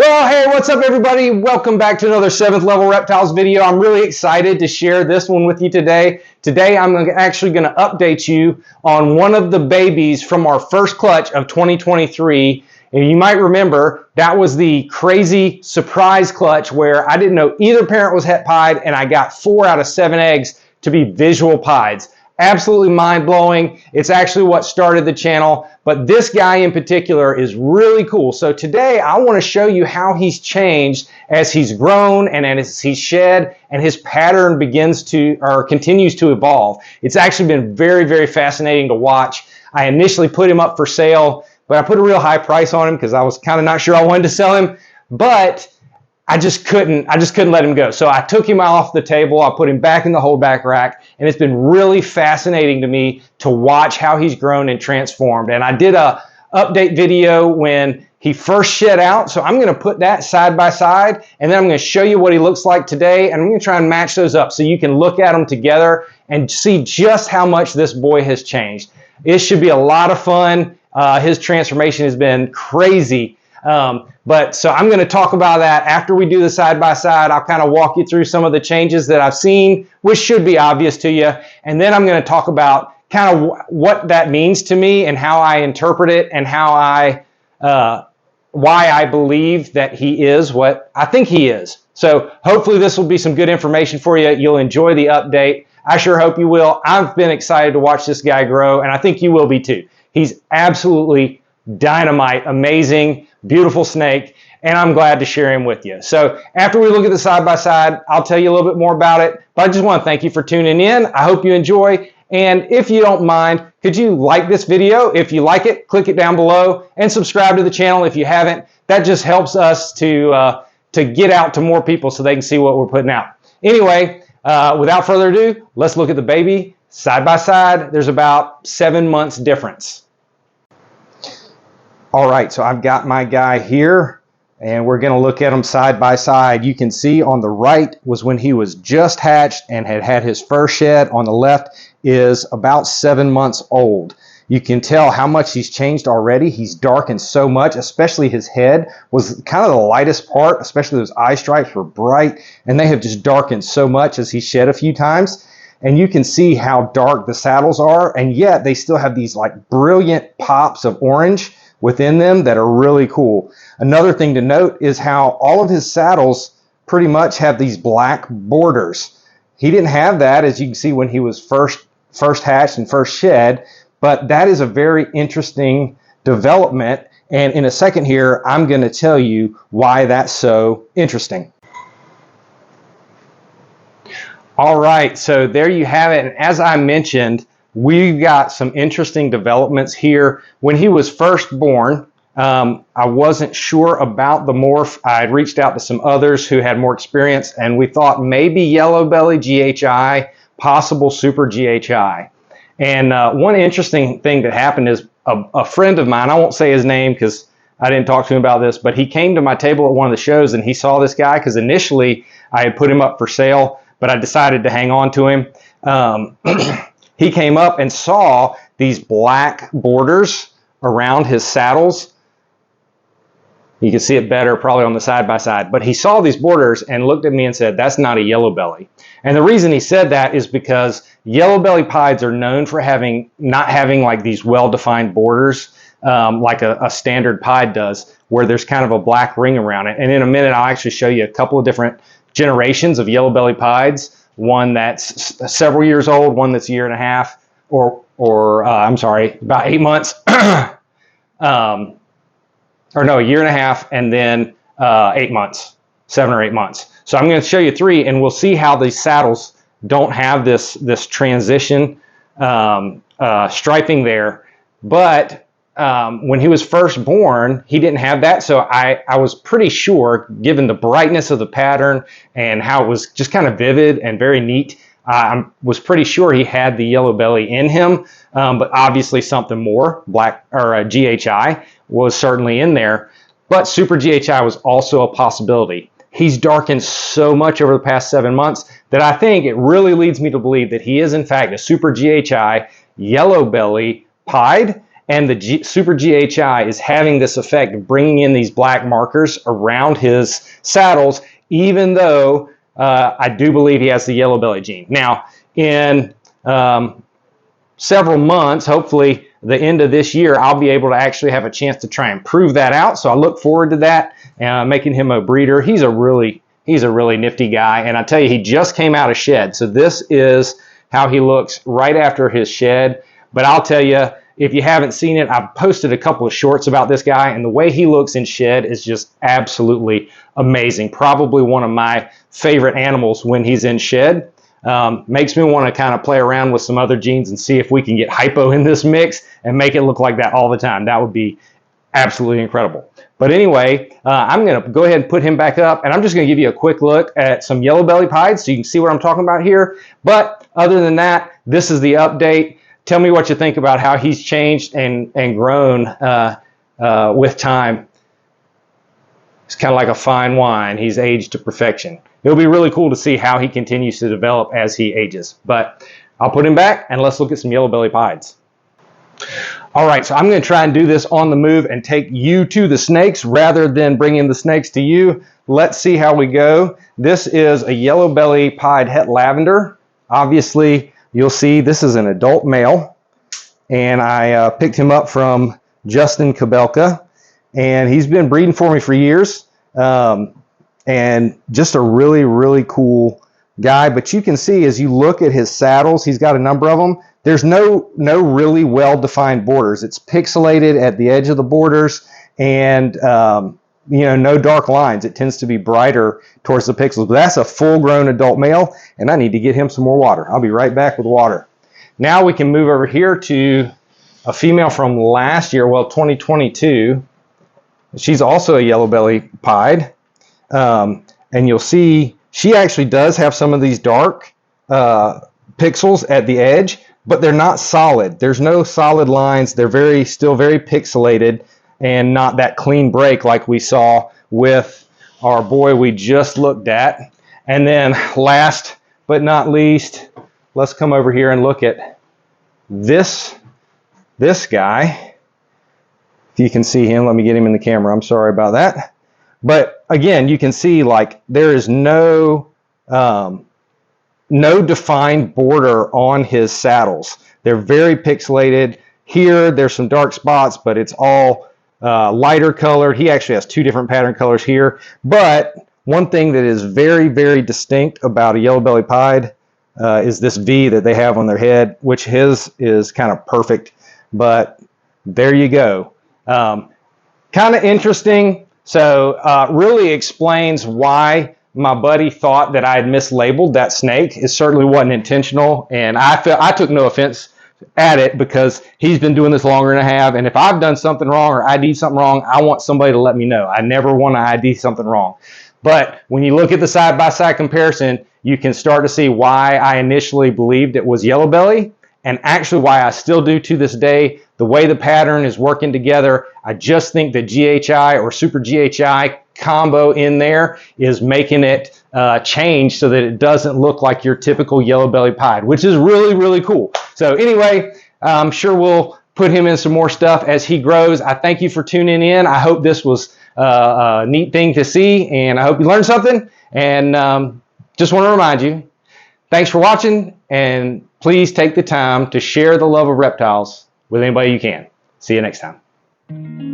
Well, hey, what's up everybody? Welcome back to another 7th Level Reptiles video. I'm really excited to share this one with you today. Today I'm actually going to update you on one of the babies from our first clutch of 2023. And you might remember that was the crazy surprise clutch where I didn't know either parent was het pied and I got 4 out of 7 eggs to be visual pieds. Absolutely mind-blowing. It's actually what started the channel, but this guy in particular is really cool. So today I want to show you how he's changed as he's grown and as he's shed and his pattern continues to evolve. It's actually been very, very fascinating to watch. I initially put him up for sale, but I put a real high price on him because I was kind of not sure I wanted to sell him, but I just couldn't let him go. So I took him off the table. I put him back in the holdback rack, and it's been really fascinating to me to watch how he's grown and transformed. And I did a update video when he first shed out. So I'm going to put that side by side, and then I'm going to show you what he looks like today. And I'm going to try and match those up so you can look at them together and see just how much this boy has changed. It should be a lot of fun. His transformation has been crazy. So I'm going to talk about that after we do the side-by-side. I'll kind of walk you through some of the changes that I've seen, which should be obvious to you. And then I'm going to talk about kind of what that means to me and how I interpret it and how why I believe that he is what I think he is. So hopefully this will be some good information for you. You'll enjoy the update. I sure hope you will. I've been excited to watch this guy grow, and I think you will be too. He's absolutely dynamite, amazing, beautiful snake, and I'm glad to share him with you. So after we look at the side-by-side, I'll tell you a little bit more about it, but I just want to thank you for tuning in. I hope you enjoy, and if you don't mind, could you like this video? If you like it, click it down below, and subscribe to the channel if you haven't. That just helps us to get out to more people so they can see what we're putting out. Anyway, without further ado, let's look at the baby side-by-side. There's about 7 months difference. All right, so I've got my guy here, and we're going to look at him side by side. You can see on the right was when he was just hatched and had had his first shed. On the left is about 7 months old. You can tell how much he's changed already. He's darkened so much, especially his head was kind of the lightest part, especially those eye stripes were bright, and they have just darkened so much as he shed a few times. And you can see how dark the saddles are, and yet they still have these like brilliant pops of orange within them that are really cool. Another thing to note is how all of his saddles pretty much have these black borders. He didn't have that, as you can see, when he was first hatched and first shed, but that is a very interesting development, and in a second here I'm going to tell you why that's so interesting. All right, so there you have it, and as I mentioned, we've got some interesting developments here. When he was first born, I wasn't sure about the morph. I had reached out to some others who had more experience, and we thought maybe yellow belly GHI, possible super GHI. And one interesting thing that happened is a friend of mine, I won't say his name because I didn't talk to him about this, but he came to my table at one of the shows and he saw this guy because initially I had put him up for sale, but I decided to hang on to him. He came up and saw these black borders around his saddles. You can see it better probably on the side-by-side, but he saw these borders and looked at me and said, that's not a yellow belly. And the reason he said that is because yellow belly pieds are known for not having like these well-defined borders like a standard pied does, where there's kind of a black ring around it. And in a minute, I'll actually show you a couple of different generations of yellow belly pieds. One that's several years old, one that's a year and a half, I'm sorry, about 8 months, or no, a year and a half, and then 8 months, 7 or 8 months. So I'm going to show you 3, and we'll see how these saddles don't have this transition striping there. But when he was first born, he didn't have that, so I was pretty sure, given the brightness of the pattern and how it was just kind of vivid and very neat, I was pretty sure he had the yellow belly in him, but obviously something more, black or GHI, was certainly in there, but super GHI was also a possibility. He's darkened so much over the past 7 months that I think it really leads me to believe that he is in fact a super GHI yellow belly pied. and the Super GHI is having this effect of bringing in these black markers around his saddles, even though I do believe he has the yellow belly gene. Now, in several months, hopefully the end of this year, I'll be able to actually have a chance to try and prove that out. So I look forward to that, making him a breeder. He's a really nifty guy, and I tell you, he just came out of shed. So this is how he looks right after his shed. But I'll tell you, if you haven't seen it, I've posted a couple of shorts about this guy, and the way he looks in shed is just absolutely amazing. Probably one of my favorite animals when he's in shed. Makes me want to kind of play around with some other genes and see if we can get hypo in this mix and make it look like that all the time. That would be absolutely incredible. But anyway, I'm going to go ahead and put him back up, and I'm just going to give you a quick look at some yellow belly pieds so you can see what I'm talking about here. But other than that, this is the update. Tell me what you think about how he's changed and grown with time. It's kind of like a fine wine. He's aged to perfection. It'll be really cool to see how he continues to develop as he ages. But I'll put him back, and let's look at some yellow belly pieds. All right, so I'm going to try and do this on the move and take you to the snakes rather than bringing the snakes to you. Let's see how we go. This is a yellow belly pied het lavender. Obviously, you'll see this is an adult male, and I picked him up from Justin Kabelka, and he's been breeding for me for years, and just a really cool guy. But you can see as you look at his saddles, he's got a number of them. There's no really well-defined borders. It's pixelated at the edge of the borders, and no dark lines. It tends to be brighter towards the pixels. But that's a full-grown adult male, and I need to get him some more water. I'll be right back with water. Now we can move over here to a female from last year, well, 2022. She's also a yellow belly pied, and you'll see she actually does have some of these dark pixels at the edge, but they're not solid. There's no solid lines. They're still very pixelated and not that clean break like we saw with our boy we just looked at. And then last but not least, let's come over here and look at this guy. If you can see him, let me get him in the camera. I'm sorry about that. But again, you can see like there is no defined border on his saddles. They're very pixelated. Here, there's some dark spots, but it's all lighter colored. He actually has two different pattern colors here. But one thing that is very distinct about a yellow belly pied is this V that they have on their head, which his is kind of perfect. But there you go. Kind of interesting. So really explains why my buddy thought that I had mislabeled that snake. It certainly wasn't intentional, and I took no offense at it because he's been doing this longer than I have, and if I've done something wrong or ID'd something wrong, I want somebody to let me know. I never want to ID something wrong. But when you look at the side-by-side comparison, you can start to see why I initially believed it was yellow belly, and actually why I still do to this day. The way the pattern is working together, I just think the GHI or Super GHI combo in there is making it change so that it doesn't look like your typical yellow belly pied, which is really cool. So anyway, I'm sure we'll put him in some more stuff as he grows. I thank you for tuning in. I hope this was a neat thing to see, and I hope you learned something. And just want to remind you, thanks for watching, and please take the time to share the love of reptiles with anybody you can. See you next time.